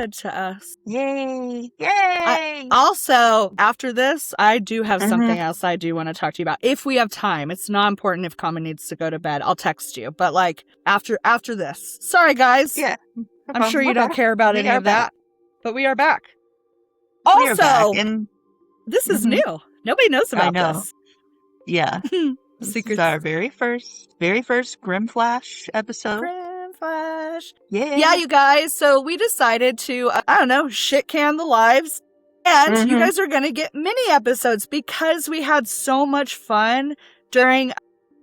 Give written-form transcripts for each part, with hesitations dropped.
good to us. Yay! Yay! Also, after this, I do have something Mhm. else I do want to talk to you about. If we have time, it's not important if Common needs to go to bed. I'll text you. But like after this. Sorry, guys. Yeah. No I'm sure problem. you We're don't back. care about We any are of that. back. But we are back. We are back. Also, And this is mhm, new. Nobody knows I about know. this. Yeah. This is Secrets. our very first Grim Flash episode. Grand Flash. Yeah, Yay! you guys. So we decided to, I don't know, shit can the lives. And you Mhm. guys are going to get mini episodes because we had so much fun during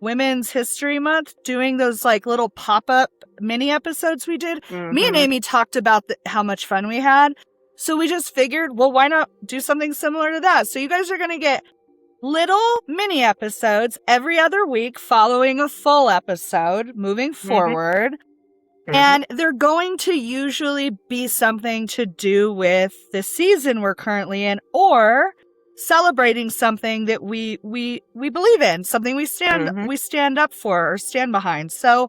Women's History Month doing those like little pop-up mini episodes we did. Me and Mhm. Amy talked about how much fun we had. So we just figured, well, why not do something similar to that? So you guys are going to get little mini episodes every other week following a full episode moving forward. Mhm. And they're going to usually be something to do with the season we're currently in or celebrating something that we believe in, something we stand up for or stand behind. So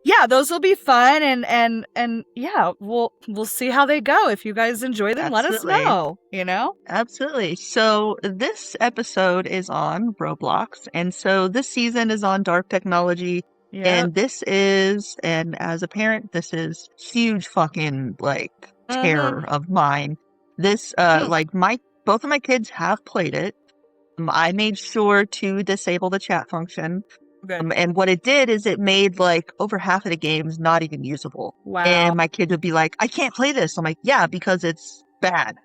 yeah, those will be fun and yeah, we'll see how they go. If you guys enjoy them, let us Absolutely. know, you know? Absolutely. So this episode is on Roblox, and so this season is on dark technology. Yeah. And this is, and as a parent, this is huge fucking like terror of mine. This, both of my kids have played it. I made sure to disable the chat function. Good. And what it did is it made like over half of the games not even usable. Wow. And my kid would be like, I can't play this. I'm like, yeah, because it's bad.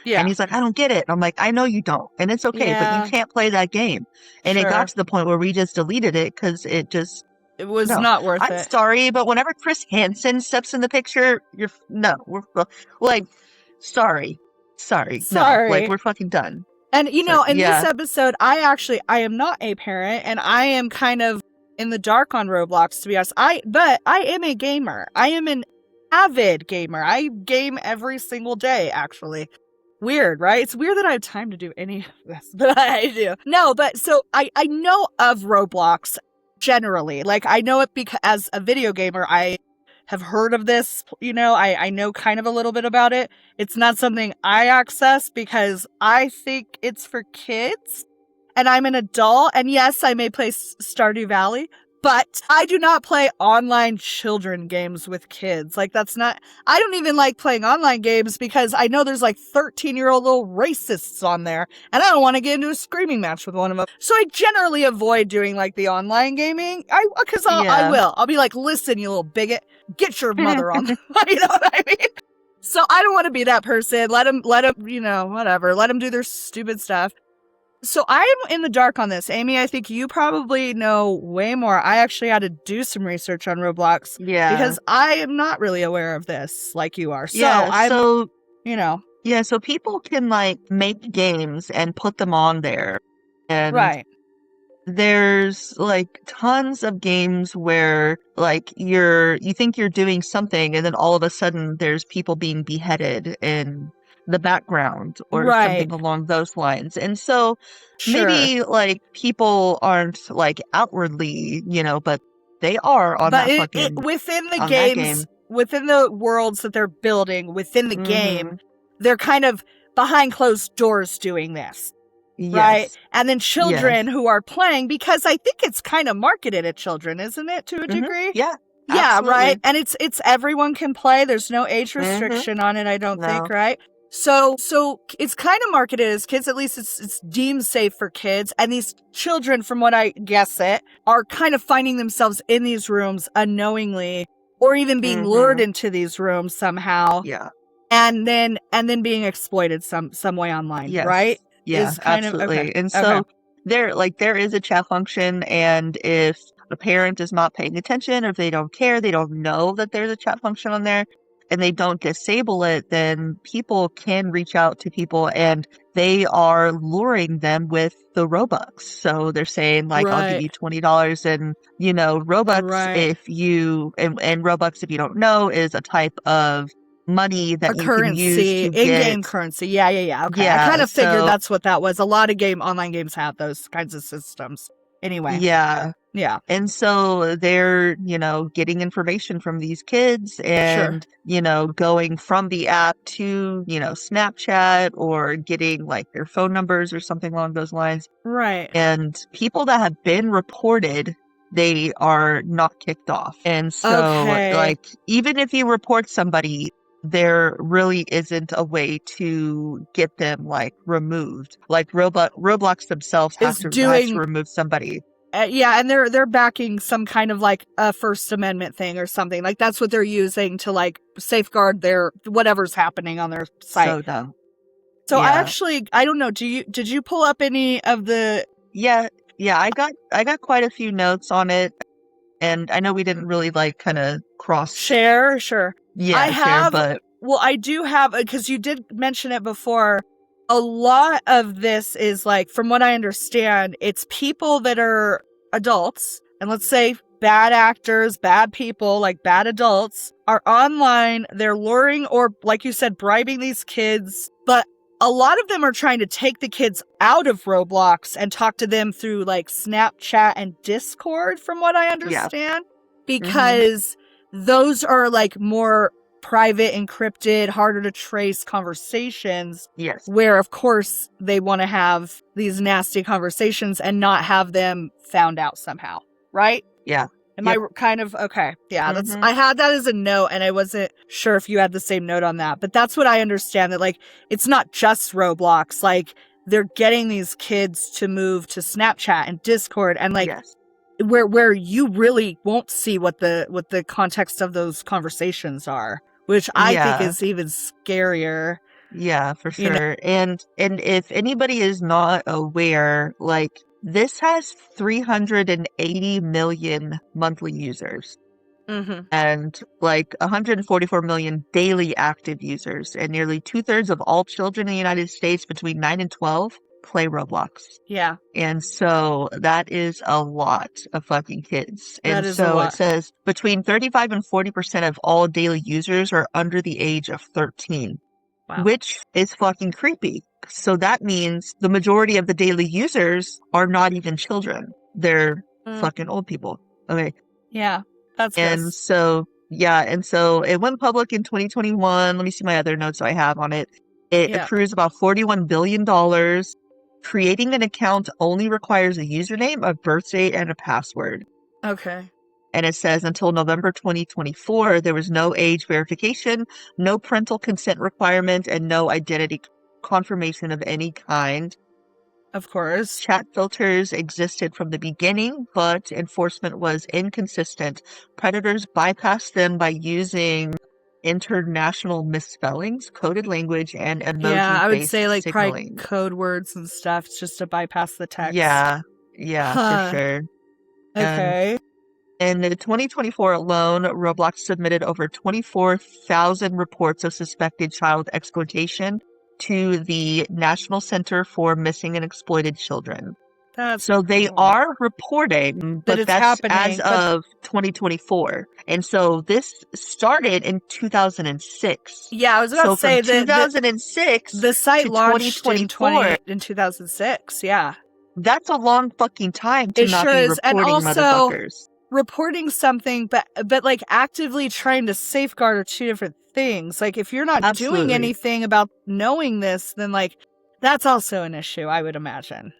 Yeah. And he's like, I don't get it. And I'm like, I know you don't. And it's okay, but Yeah. you can't play that game. And it got to the point where we just deleted it because it was not worth I'm it. sorry, but whenever Chris Hansen steps in the picture, we're like, sorry. No, like we're fucking done. And you know, in yeah. this episode, I am not a parent and I am kind of in the dark on Roblox, to be honest. But I am a gamer. I am an avid gamer. I game every single day, actually. Weird, right? It's weird that I have time to do any of this, but I do. No, but so I know of Roblox generally. Like I know it because as a video gamer, I have heard of this, you know, I know kind of a little bit about it. It's not something I access because I think it's for kids and I'm an adult. And yes, I may play Stardew Valley, but I do not play online children games with kids. Like I don't even like playing online games because I know there's like 13-year-old little racists on there and I don't want to get into a screaming match with one of them. So I generally avoid doing like the online gaming. I will. I'll be like, listen, you little bigot, get your mother on. You know what I mean? So I don't want to be that person. Let them, you know, whatever. Let them do their stupid stuff. So I'm in the dark on this. Amy, I think you probably know way more. I actually had to do some research on Roblox. Yeah. Because I am not really aware of this like you are. So so people can like make games and put them on there. And right. There's like tons of games where like you think you're doing something and then all of a sudden there's people being beheaded in the background or something along those lines. And so maybe like people aren't like outwardly, you know, but they are on that fucking within the games, within the worlds that they're building within the game, they're kind of behind closed doors doing this. Yes. Right? And then children who are playing, because I think it's kind of marketed at children, isn't it, to a degree? Yeah. Yeah, absolutely. right? And it's everyone can play. There's no age restriction on it, I don't think, right? So it's kind of marketed as kids, at least it's deemed safe for kids. And these children, from what I guess are kind of finding themselves in these rooms unknowingly, or even being lured into these rooms somehow. Yeah. And then being exploited some way online, right? Yeah, absolutely. And so there is a chat function, and if a parent is not paying attention, or if they don't care, they don't know that there's a chat function on there, and they don't disable it, then people can reach out to people and they are luring them with the Robux. So they're saying like, I'll give you $20 and, you know, Robux if you, and Robux, if you don't know, is a type of money that you can use to in-game currency. Yeah. Okay. Yeah, I kind of figured that's what that was. A lot of online games have those kinds of systems. Anyway. Yeah. Yeah. And so they're, getting information from these kids Sure. and, going from the app to, Snapchat or getting like their phone numbers or something along those lines. Right. And people that have been reported, they are not kicked off. And so, Okay. like, even if you report somebody, there really isn't a way to get them like removed. Like Roblox themselves Is had to doing remove somebody. yeah, and they're backing some kind of like a First Amendment thing or something. Like that's what they're using to like safeguard their whatever's happening on their site. So dumb. So Yeah. I don't know. Did you pull up any of the Yeah. Yeah. I got quite a few notes on it, and I know we didn't really like kind of cross. share? Sure. I Share, have, but well, I do have, because you did mention it before. A lot of this is like, from what I understand, it's people that are adults, and let's say bad actors, bad people, like bad adults, are online. They're luring or, like you said, bribing these kids. But a lot of them are trying to take the kids out of Roblox and talk to them through like Snapchat and Discord, from what I yeah. understand, Hmm. because those are like more private, encrypted, harder to trace conversations Yes. where, of course, they want to have these nasty conversations and not have them found out somehow, right? Yeah. Am I Yep. kind of okay? Yeah, Hmm. I had that as a note, and I wasn't sure if you had the same note on that, but that's what I understand, that like it's not just Roblox, like they're getting these kids to move to Snapchat and Discord, and like Yes. where you really won't see what the context of those conversations are, which I think Yeah. is even scarier. Yeah, for You know. sure. And if anybody is not aware, like this has 380 million monthly users Mm-hmm. and like 144 million daily active users, and nearly two-thirds of all children in the United States between 9 and 12 play Roblox. Yeah, And so that is a lot of fucking kids. that And is a so it lot. says between 35 and 40% of all daily users are under the age of 13, Wow. which is fucking creepy. So that means the majority of the daily users are not even children. They're Mm, fucking old people. Okay. yeah, that's And gross. so, yeah. And so it went public in 2021. Let me see my other notes I have on it. It Yeah. accrues about $41 billion. Creating an account only requires a username, a birth date, and a password. Okay. And it says until November 2024, there was no age verification, no parental consent requirement, and no identity confirmation of any kind. Of course. Chat filters existed from the beginning, but enforcement was inconsistent. Predators bypassed them by using international misspellings, coded language, and Yeah, I would say emoji-based like probably signaling. code words and stuff just to bypass the text. Yeah, yeah, for Huh. sure. And Okay. in 2024 alone, Roblox submitted over 24,000 reports of suspected child exploitation to the National Center for Missing and Exploited Children. That's So they cool. are reporting, That but it's that's as happening, but of 2024. And so this started in 2006. yeah, I was about So to from say that 2006 the site to launched in 2024, 2006. Yeah. that's a long fucking time to It not sure be is. And reporting also motherfuckers. reporting something, but like actively trying to safeguard are two different things. Like if you're not doing Absolutely. anything about knowing this, then like that's also an issue, I would imagine.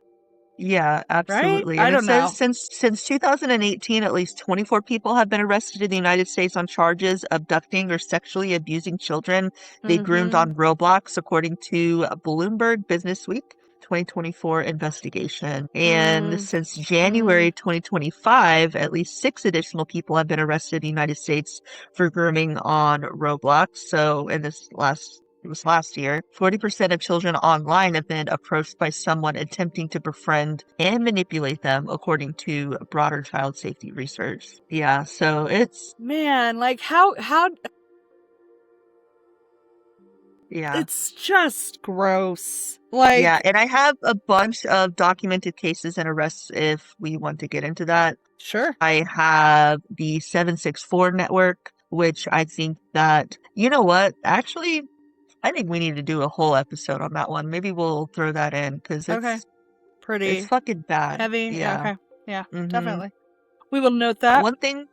Yeah, Right? absolutely. I And it don't says know. since 2018, at least 24 people have been arrested in the United States on charges abducting or sexually abusing children they groomed Mm-hmm. on Roblox, according to a Bloomberg Businessweek 2024 investigation. And since Mm-hmm. January 2025, at least 6 additional people have been arrested in the United States for grooming on Roblox. So in this last year, 40% of children online have been approached by someone attempting to befriend and manipulate them, according to broader child safety research. Yeah, so Man, like how yeah. it's just gross. Like, Yeah, and I have a bunch of documented cases and arrests if we want to get into that. sure. I have the 764 network, which I think that, you know what? Actually, I think we need to do a whole episode on that one. Maybe we'll throw that in because Okay. it's Pretty fucking bad. heavy. Yeah, Yeah. okay. Yeah, Mm-hmm. definitely. We will note that. One thing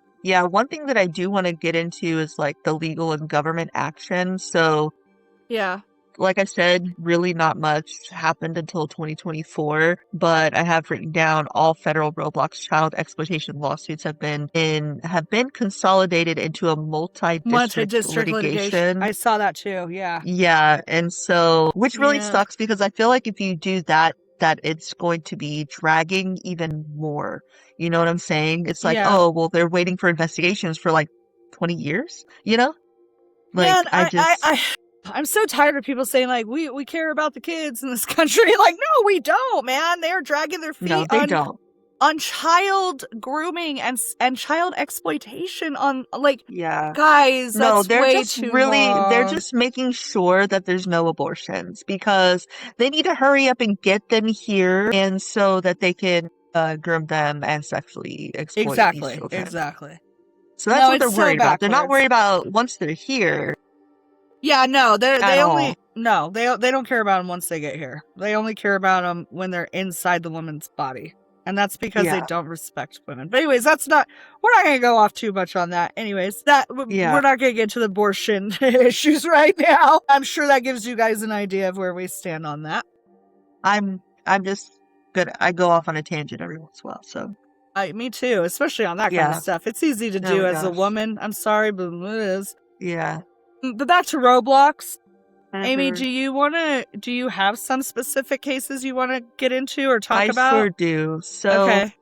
that I do want to get into is like the legal and government action. So Yeah. like I said, really not much happened until 2024, but I have written down all federal Roblox child exploitation lawsuits have been consolidated into a multi-district Multi-district litigation. litigation. I saw that too. Yeah. Yeah, and so which really Yeah. sucks because I feel like if you do that it's going to be dragging even more. You know what I'm saying? It's like, Yeah. oh, well, they're waiting for investigations for like 20 years, you know? Like Man, I just I'm so tired of people saying like we care about the kids in this country. Like, no, we don't, man. They're dragging their no, feet they don't. on child grooming and child exploitation on like Yeah. guys, No, that's they're way just too really, they're long. just making sure that there's no abortions because they need to hurry up and get them here and so that they can groom them and sexually exploit these Exactly. children. Exactly. So that's No, what they're it's so worried about. They're not backwards. worried about once they're here Yeah, no, at they all. only no, they don't care about them once they get here. They only care about them when they're inside the woman's body. And that's because they Yeah. don't respect women. But anyways, we're not going to go off too much on that. Anyways, Yeah. we're not going to get to the abortion issues right now. I'm sure that gives you guys an idea of where we stand on that. I'm just good. I go off on a tangent every once in a while. So Me too, especially on that kind yeah. of stuff. It's easy to Oh do my as a gosh. woman. I'm sorry, but it is. Yeah. But back to Roblox. Amy, Mhm. do you have some specific cases you want to get into or talk I about? sure do. So Okay.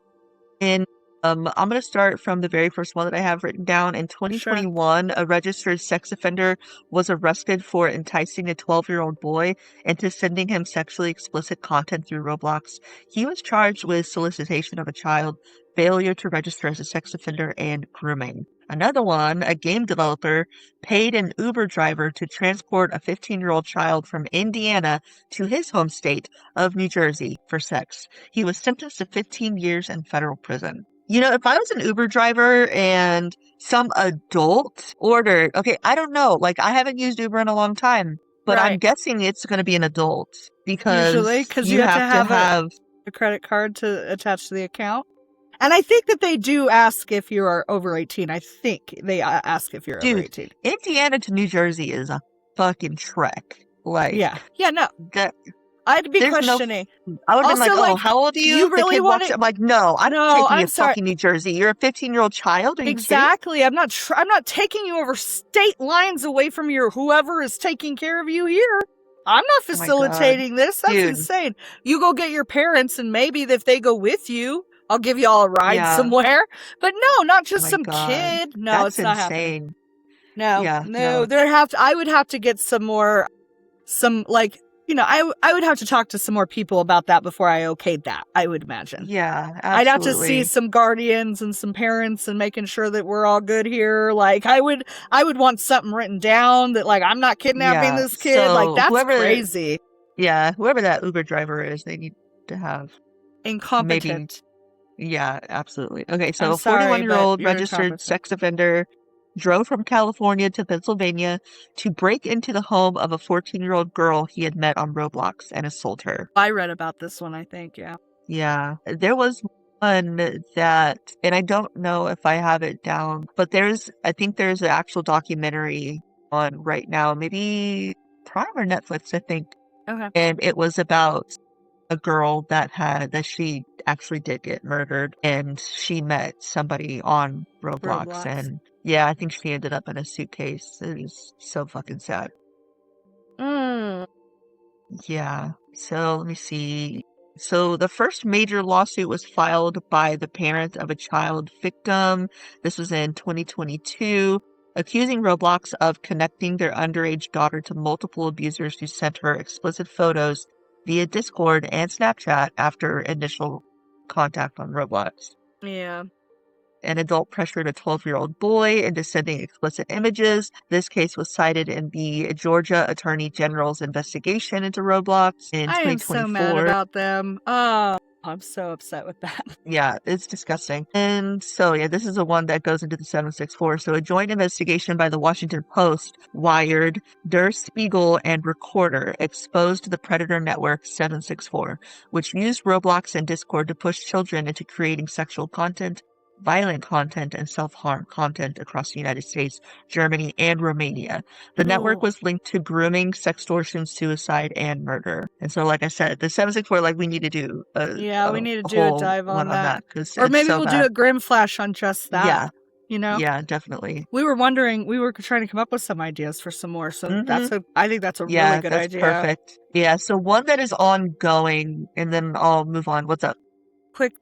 in I'm going to start from the very first one that I have written down. In 2021, a registered sex offender was arrested for enticing a 12-year-old boy into sending him sexually explicit content through Roblox. He was charged with solicitation of a child, failure to register as a sex offender, and grooming. Another one, a game developer paid an Uber driver to transport a 15-year-old child from Indiana to his home state of New Jersey for sex. He was sentenced to 15 years in federal prison. You know, if I was an Uber driver and some adult ordered, okay, I don't know, like I haven't used Uber in a long time, but I'm Right. guessing it's going to be an adult Usually, because because you have to have, a credit card to attach to the account. And I think that they do ask if you are over 18. I think they ask if you're over dude, 18. Indiana to New Jersey is a fucking trek. Like, Yeah. Yeah, no. that, I'd be there's questioning. I would have been Also, like, oh, like, how old are you? you The really kid want walks to... up, I'm like, no, I'm not No, taking you I'm to sorry. fucking New Jersey. You're a 15-year-old child? Are you kidding? Exactly. I'm not taking you over state lines away from your whoever is taking care of you here. I'm not Oh my God. facilitating this. That's Dude. insane. You go get your parents, and maybe if they go with you, I'll give you all a ride Yeah. somewhere. But no, not Oh just my some God. kid. No, That's it's not happening. insane. No, Yeah, no. no. I would have to get I would have to talk to some more people about that before I okayed that, I would imagine. Yeah, I'd have to see absolutely. some guardians and some parents and making sure that we're all good here. Like, I would want something written down that, like, I'm not kidnapping Yeah, this kid. Like, so that's crazy. whoever that Uber driver is, they need to have maybe, Incompetent. yeah, absolutely. Okay, so I'm a sorry, but 41-year-old you're registered incompetent. sex offender drove from California to Pennsylvania to break into the home of a 14-year-old girl he had met on Roblox and assault her. I read about this one, I think, yeah. Yeah, there was one that, and I don't know if I have it down, but I think there's an actual documentary on right now, maybe Prime or Netflix, I think. Okay. And it was about a girl that she actually did get murdered, and she met somebody on Roblox. And yeah, I think she ended up in a suitcase. It was so fucking sad. Yeah. So let me see. So the first major lawsuit was filed by the parent of a child victim. This was in 2022, accusing Roblox of connecting their underage daughter to multiple abusers who sent her explicit photos via Discord and Snapchat after initial contact on Roblox. Yeah. An adult pressured a 12-year-old boy into sending explicit images. This case was cited in the Georgia Attorney General's investigation into Roblox in 2024. I am so mad about them. Oh, I'm so upset with that. Yeah, it's disgusting. And so, yeah, this is the one that goes into the 764. So a joint investigation by the Washington Post, Wired, Der Spiegel, and Recorder exposed the predator network 764, which used Roblox and Discord to push children into creating sexual content violent content and self-harm content across the United States, Germany, and Romania. The network Ooh. was linked to grooming, sextortion, suicide, and murder. And so, like I said, the 764, like, we need to do Yeah, we need to a do a whole dive one on on that. that because Or it's maybe so we'll do bad. a Grim Flash on just that. Yeah. You know? Yeah, definitely. We were trying to come up with some ideas for some more. So I think that's a really Yeah, good that's idea. perfect. Yeah, so one that is ongoing, and then I'll move on. What's up? Quick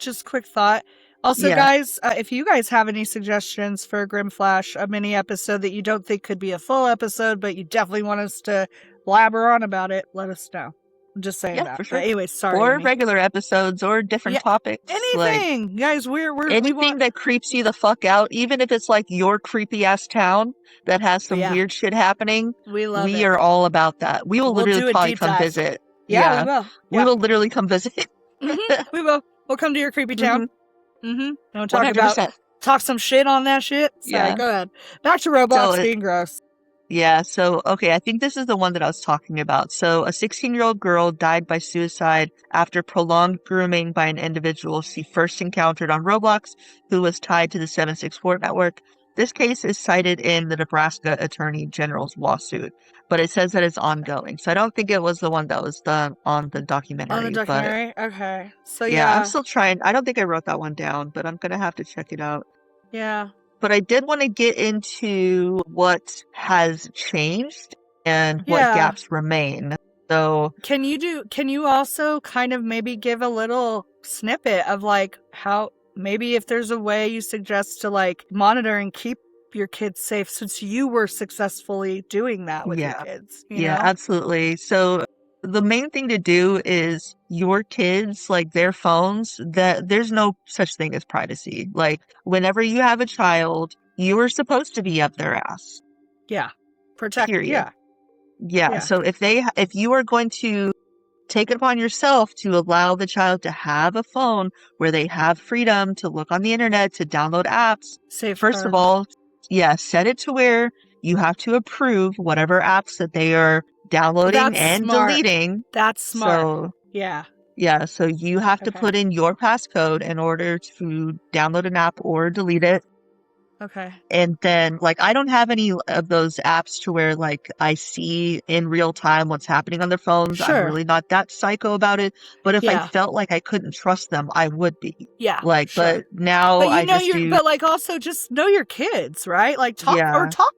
thought. Also, Yeah. guys, if you guys have any suggestions for a Grim Flash, a mini episode that you don't think could be a full episode, but you definitely want us to blabber on about it, let us know. I'm just saying Yeah, that. for sure. But anyway, sorry. Or Amy. regular episodes or different topics. Like Anything. Guys, we anything want that creeps you the fuck out, even if it's like your creepy ass town that has some weird shit happening. We love We it. are all about that. We will We'll literally do a probably deep come dive. visit. Yeah, we will. We will literally come visit. We will. We'll come to your creepy town. Don't talk 100%. talk some shit on that shit. Sorry, Yeah. go ahead. Back to Roblox being gross. Yeah, so, okay, I think this is the one that I was talking about. So, a 16-year-old girl died by suicide after prolonged grooming by an individual she first encountered on Roblox who was tied to the 764 network. This case is cited in the Nebraska Attorney General's lawsuit, but it says that it's ongoing. So, I don't think it was the one that was done on the documentary. On the documentary? Okay. So, yeah, I'm still trying. I don't think I wrote that one down, but I'm going to have to check it out. Yeah. But I did want to get into what has changed and what gaps remain. So can you also kind of maybe give a little snippet of like how maybe if there's a way you suggest to like monitor and keep your kids safe since you were successfully doing that with your kids? You know? Absolutely. So the main thing to do is your kids, like their phones, that there's no such thing as privacy. Like whenever you have a child, you are supposed to be up their ass. Yeah. Protect. Period. Yeah. So if you are going to take it upon yourself to allow the child to have a phone where they have freedom to look on the internet, to download apps, first of all, set it to where you have to approve whatever apps that they are downloading and deleting. That's smart. So, yeah. So you have to put in your passcode in order to download an app or delete it. Okay. And then, like, I don't have any of those apps to where, like, I see in real time what's happening on their phones. Sure. I'm really not that psycho about it. But if I felt like I couldn't trust them, I would be. Yeah. Like, but now I just do. But, like, also just know your kids, right? Like, talk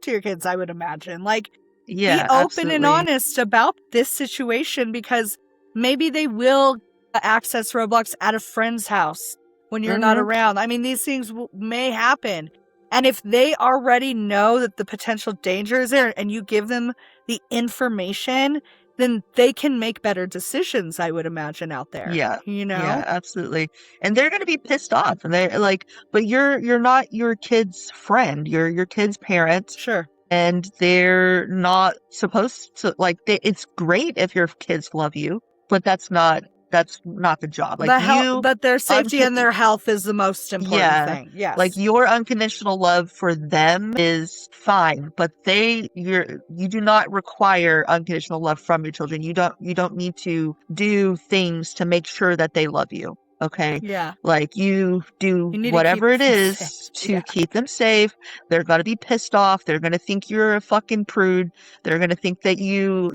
to your kids, I would imagine. Like, be open and honest about this situation because maybe they will access Roblox at a friend's house when you're not around. I mean, these things may happen. And if they already know that the potential danger is there and you give them the information, then they can make better decisions, I would imagine, out there. Yeah. You know? Yeah, absolutely. And they're going to be pissed off. And they're like, but you're not your kid's friend. You're your kid's parent. Sure. And they're not supposed to, like, it's great if your kids love you, but that's not the job. Like but their safety and their health is the most important thing. Yes. Like your unconditional love for them is fine, but you do not require unconditional love from your children. You don't need to do things to make sure that they love you. Okay. Yeah. Like you do whatever it is to keep them safe. They're going to be pissed off. They're going to think you're a fucking prude. They're going to think that you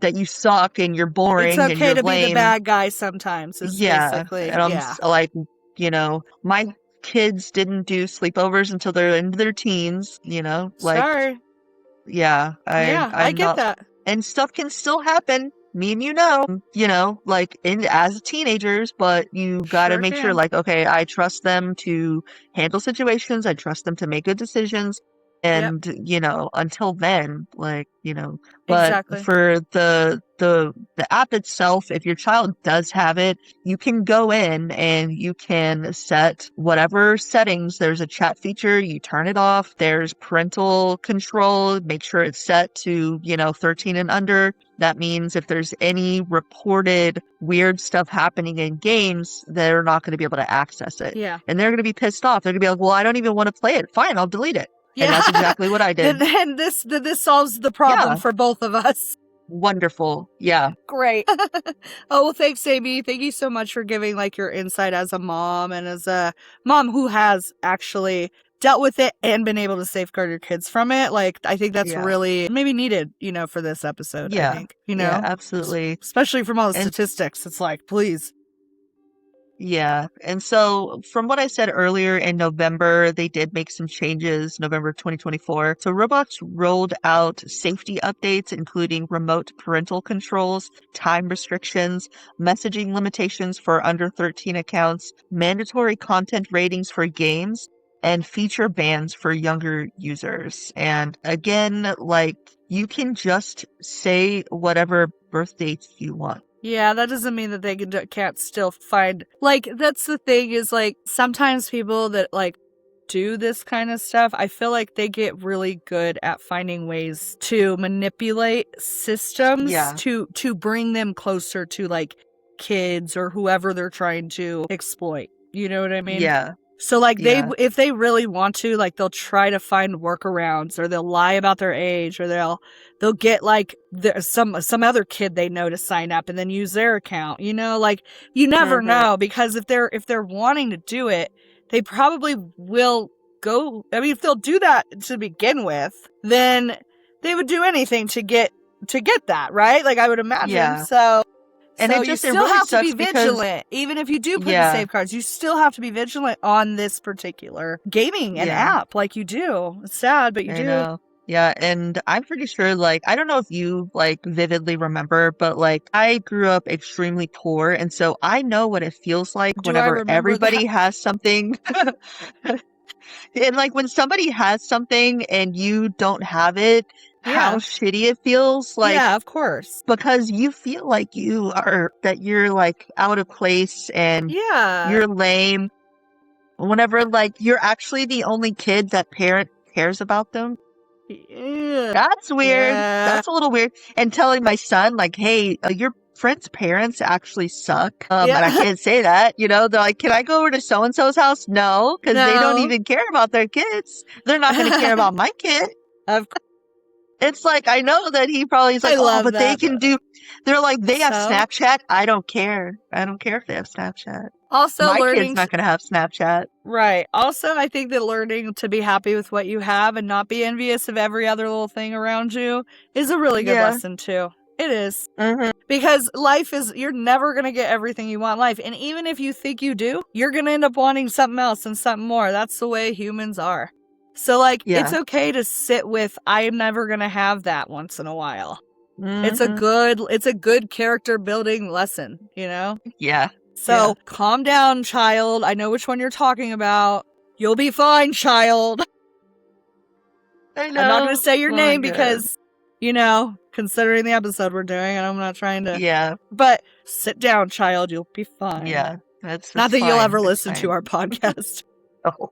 that you suck and you're boring. It's okay and to lame. be the bad guy sometimes. Basically, and I'm like, my kids didn't do sleepovers until they're into their teens. Like, sorry. Yeah, I get that. And stuff can still happen. Me and like as teenagers, but you got to make sure, like, okay, I trust them to handle situations. I trust them to make good decisions. And, until then, like, but for the app itself, if your child does have it, you can go in and you can set whatever settings. There's a chat feature. You turn it off. There's parental control. Make sure it's set to, 13 and under. That means if there's any reported weird stuff happening in games, they're not going to be able to access it. Yeah. And they're going to be pissed off. They're going to be like, well, I don't even want to play it. Fine, I'll delete it. Yeah. And that's exactly what I did. And this solves the problem for both of us. Wonderful. Yeah. Great. Oh, well, thanks, Amy. Thank you so much for giving like your insight as a mom and as a mom who has actually dealt with it and been able to safeguard your kids from it. Like, I think that's Yeah. really maybe needed, for this episode, I Yeah. think, Yeah, absolutely. especially from all the And statistics. It's like, please. yeah. And so from what I said earlier, in November, they did make some changes, November 2024. So Roblox rolled out safety updates, including remote parental controls, time restrictions, messaging limitations for under 13 accounts, mandatory content ratings for games, and feature bans for younger users. And again, like, you can just say whatever birth dates you want. Yeah, that doesn't mean that they can't still find, like, that's the thing is, like, sometimes people that, like, do this kind of stuff, I feel like they get really good at finding ways to manipulate systems Yeah. to bring them closer to, like, kids or whoever they're trying to exploit. You know what I mean? Yeah. So, like, Yeah. if they really want to, like, they'll try to find workarounds, or they'll lie about their age, or they'll get, like, some other kid they know to sign up and then use their account, like, you never know, because if they're wanting to do it, they probably will go, I mean, if they'll do that to begin with, then they would do anything to get that, right? Like, I would imagine. Yeah. So And so it you just, it still really have to be sucks because, vigilant. Even if you do put the yeah, safeguards, you still have to be vigilant on this particular gaming and yeah, app, like you do. It's sad, but you I do. know. Yeah, and I'm pretty sure, like, I don't know if you, like, vividly remember, but, like, I grew up extremely poor, and so I know what it feels like Do I whenever remember that? everybody has something. And, like, when somebody has something and you don't have it, how Yeah. shitty it feels, like, Yeah, of course. because you feel like that you're, like, out of place and Yeah. you're lame. Whenever, like, you're actually the only kid that parent cares about them. Yeah. That's weird. Yeah. That's a little weird. And telling my son, like, hey, your friend's parents actually suck. And I can't say that, They're like, can I go over to so-and-so's house? No, because they don't No. even care about their kids. They're not going to care about my kid. Of course. It's like, I know that he probably is like, love but they that, can do, they're like, they have So? Snapchat. I don't care. I don't care if they have Snapchat. Also, My learning kid's not going to have Snapchat. Right. Also, I think that learning to be happy with what you have and not be envious of every other little thing around you is a really good lesson, too. It is. Mm-hmm. Because you're never going to get everything you want in life. And even if you think you do, you're going to end up wanting something else and something more. That's the way humans are. So, like, It's okay to sit with, I am never going to have that once in a while. Mm-hmm. It's a good character building lesson, Yeah. So, calm down, child. I know which one you're talking about. You'll be fine, child. I know. I'm not going to say your name because, considering the episode we're doing, and I'm not trying to. Yeah. But sit down, child. You'll be fine. Yeah. That's not that fine. you'll ever listen to our podcast. Oh.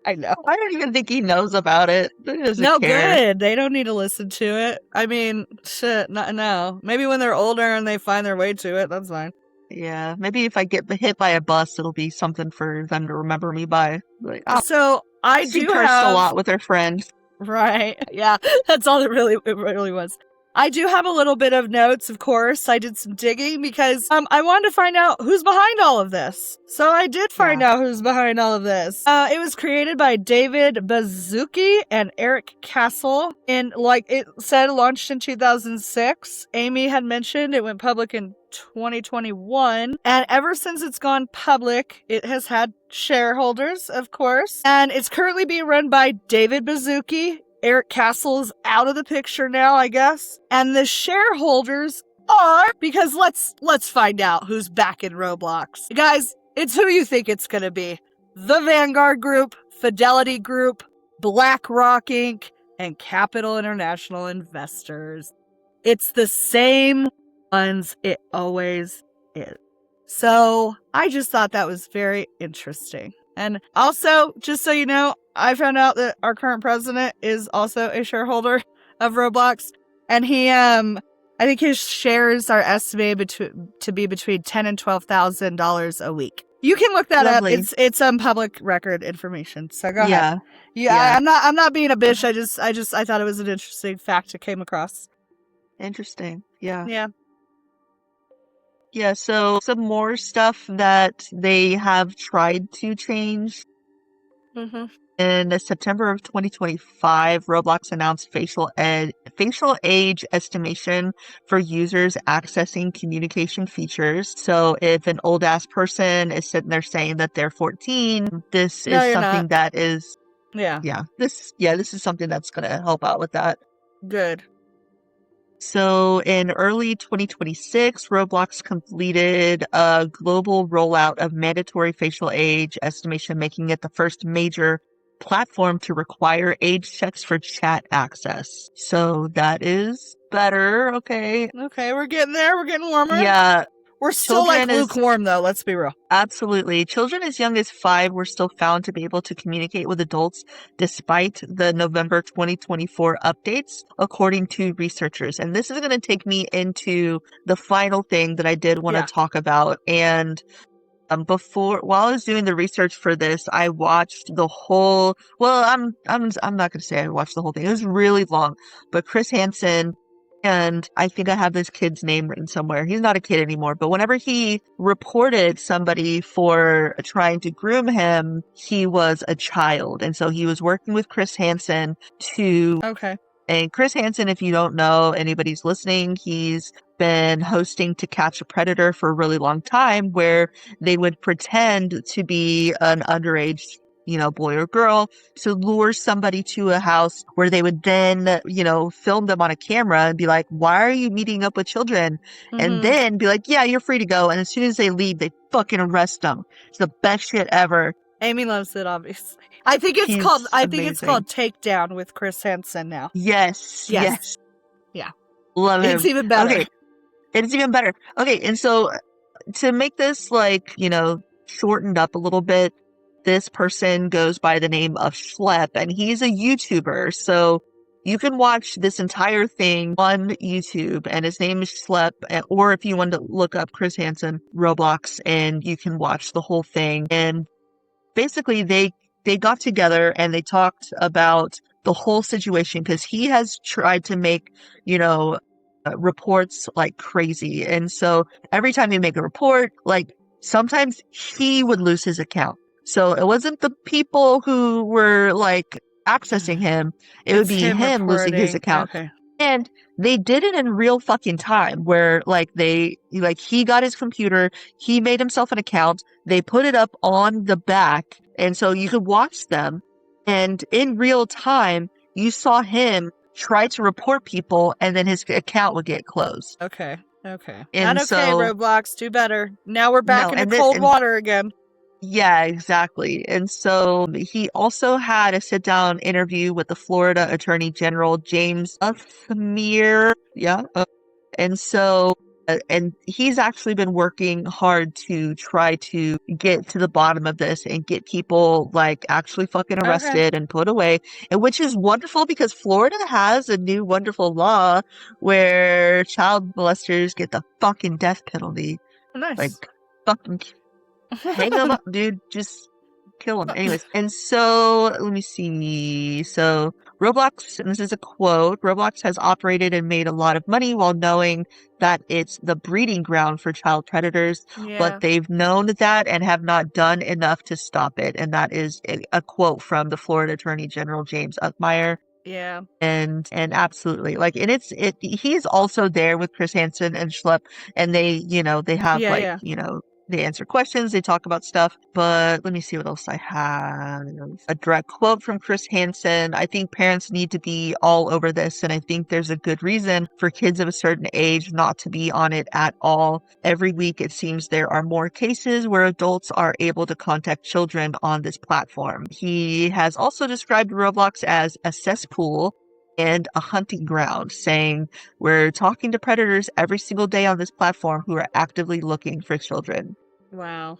I know. I don't even think he knows about it. He doesn't No, care. good. They don't need to listen to it. I mean, shit, no. Maybe when they're older and they find their way to it, that's fine. Yeah, maybe if I get hit by a bus, it'll be something for them to remember me by. Like, so I she do cursed have a lot with her friend. Right. Yeah, that's all it really was. I do have a little bit of notes, of course. I did some digging because I wanted to find out who's behind all of this. So I did find out who's behind all of this. It was created by David Baszucki and Eric Castle. And like it said, launched in 2006. Amy had mentioned it went public in 2021. And ever since it's gone public, it has had shareholders, of course. And it's currently being run by David Baszucki. Eric Castle is out of the picture now, I guess. And the shareholders are, because let's find out who's back in Roblox. Guys, it's who you think it's going to be. The Vanguard Group, Fidelity Group, BlackRock Inc., and Capital International Investors. It's the same ones it always is. So I just thought that was very interesting. And also, just so you know, I found out that our current president is also a shareholder of Roblox. And he, I think his shares are estimated to be between $10,000 and $12,000 a week. You can look that up. It's public record information. So go ahead. Yeah. I'm not being a bitch. I thought it was an interesting fact I came across. Interesting. Yeah. Yeah. Yeah, so some more stuff that they have tried to change. Mm-hmm. In September of 2025, Roblox announced facial age estimation for users accessing communication features. So if an old ass person is sitting there saying that they're 14, this No, is you're something not. that is, Yeah. this is something that's going to help out with that. Good. So in early 2026, Roblox completed a global rollout of mandatory facial age estimation, making it the first major platform to require age checks for chat access. So that is better. Okay. Okay, we're getting there. We're getting warmer. Yeah. We're still like lukewarm, though. Let's be real. Absolutely. Children as young as 5 were still found to be able to communicate with adults despite the November 2024 updates, according to researchers. And this is going to take me into the final thing that I did want to talk about. And while I was doing the research for this, I watched the whole, well, I'm not going to say I watched the whole thing. It was really long, but Chris Hansen, and I think I have this kid's name written somewhere. He's not a kid anymore, but whenever he reported somebody for trying to groom him, he was a child. And so he was working with Chris Hansen to, Okay. and Chris Hansen, if you don't know, anybody's listening, he's been hosting To Catch a Predator for a really long time, where they would pretend to be an underage, boy or girl to lure somebody to a house where they would then, film them on a camera and be like, why are you meeting up with children? And then be like, yeah, you're free to go. And as soon as they leave, they fucking arrest them. It's the best shit ever. Amy loves it, obviously. I think it's called Takedown with Chris Hansen now. Yes. Yeah. Love him. It's even better. Okay. It's even better. Okay, and so to make this shortened up a little bit, this person goes by the name of Schlep, and he's a YouTuber. So you can watch this entire thing on YouTube, and his name is Schlep. Or if you want to look up Chris Hansen Roblox, and you can watch the whole thing. And basically, they got together and they talked about the whole situation, because he has tried to make, reports like crazy. And so every time you make a report, sometimes he would lose his account. So it wasn't the people who were accessing him. It would be him losing his account. Okay. And they did it in real fucking time, where he got his computer, he made himself an account, they put it up on the back, and so you could watch them. And in real time, you saw him try to report people, and then his account would get closed. Okay. And Not okay, Roblox, do better. Now we're back into cold water again. Yeah, exactly. And so he also had a sit-down interview with the Florida Attorney General, James Uthmere. Yeah. And so, and he's actually been working hard to try to get to the bottom of this and get people actually fucking arrested and put away. And which is wonderful, because Florida has a new wonderful law where child molesters get the fucking death penalty. Nice. Fucking hang them up, dude. Just kill them. Anyways, and so let me see. So Roblox, and this is a quote, Roblox has operated and made a lot of money while knowing that it's the breeding ground for child predators, but they've known that and have not done enough to stop it. And that is a quote from the Florida Attorney General, James Uthmere. Yeah. And absolutely. And he's also there with Chris Hansen and Schlep, and they have they answer questions, they talk about stuff. But let me see what else I have. A direct quote from Chris Hansen. I think parents need to be all over this, and I think there's a good reason for kids of a certain age not to be on it at all. Every week, it seems there are more cases where adults are able to contact children on this platform. He has also described Roblox as a cesspool and a hunting ground, saying, we're talking to predators every single day on this platform who are actively looking for children. Wow.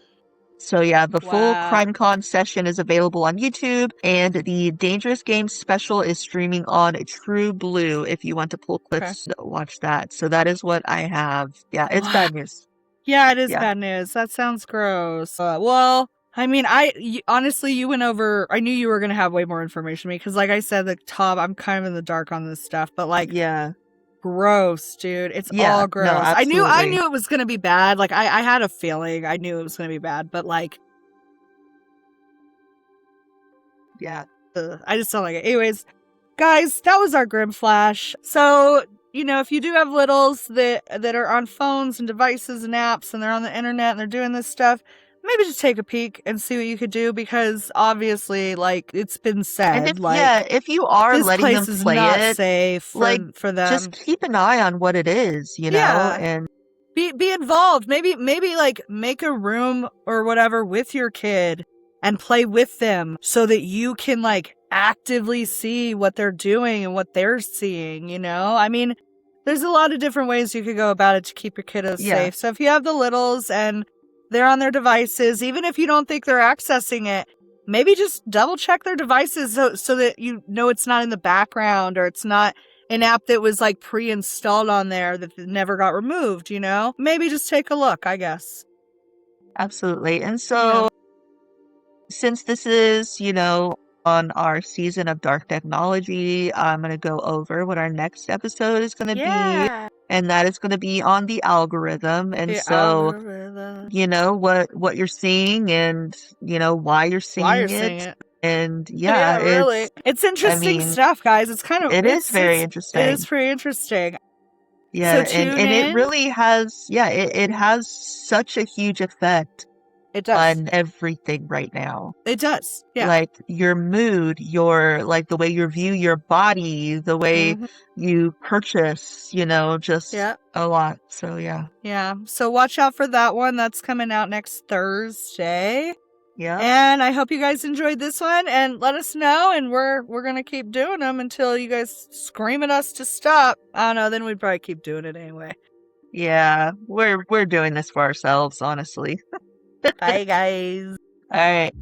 So yeah, the full CrimeCon session is available on YouTube, and the Dangerous Games special is streaming on True Blue if you want to pull clips, watch that. So that is what I have. Yeah, it's bad news. Yeah, it is bad news. That sounds gross. Well, I mean, honestly, you went over, I knew you were going to have way more information than me, because like I said, I'm kind of in the dark on this stuff, but gross, dude. It's Yeah, all no, gross. I knew absolutely. it was gonna be bad. Like I had a feeling I knew it was gonna be bad, but like Yeah. I just don't like it. Anyways, guys, that was our Grim Flash. So, if you do have littles that are on phones and devices and apps and they're on the internet and they're doing this stuff, maybe just take a peek and see what you could do, because obviously, like it's been And said, like if you are this letting them place is play not it, safe like, for just them. keep an eye on what it is, Yeah. and Be involved. Maybe like make a room or whatever with your kid and play with them so that you can like actively see what they're doing and what they're seeing. I mean, there's a lot of different ways you could go about it to keep your kiddos yeah, safe. So if you have the littles and they're on their devices, even if you don't think they're accessing it, maybe just double check their devices so that it's not in the background, or it's not an app that was like pre-installed on there that never got removed. Maybe just take a look, I guess. absolutely. And Yeah. so, since this is, on our season of dark technology, I'm going to go over what our next episode is going to be, Yeah. and that is going to be on the algorithm. And The so, algorithm. what you're seeing, and why you're Why you're seeing seeing it. it. And Yeah, yeah, really. It's I interesting mean, stuff, guys. It's kind of it is very it is interesting. pretty interesting. Yeah, So and tune it in. really has, it has such a huge effect It does. on everything right now. It does. Yeah. Like your mood, like the way you view your body, the way Hmm. you purchase, just Yeah. a lot. So yeah. Yeah. So watch out for that one. That's coming out next Thursday. Yep. And I hope you guys enjoyed this one, and let us know, and we're going to keep doing them until you guys scream at us to stop. I don't know, then we'd probably keep doing it anyway. Yeah, we're doing this for ourselves, honestly. Bye, guys. All right.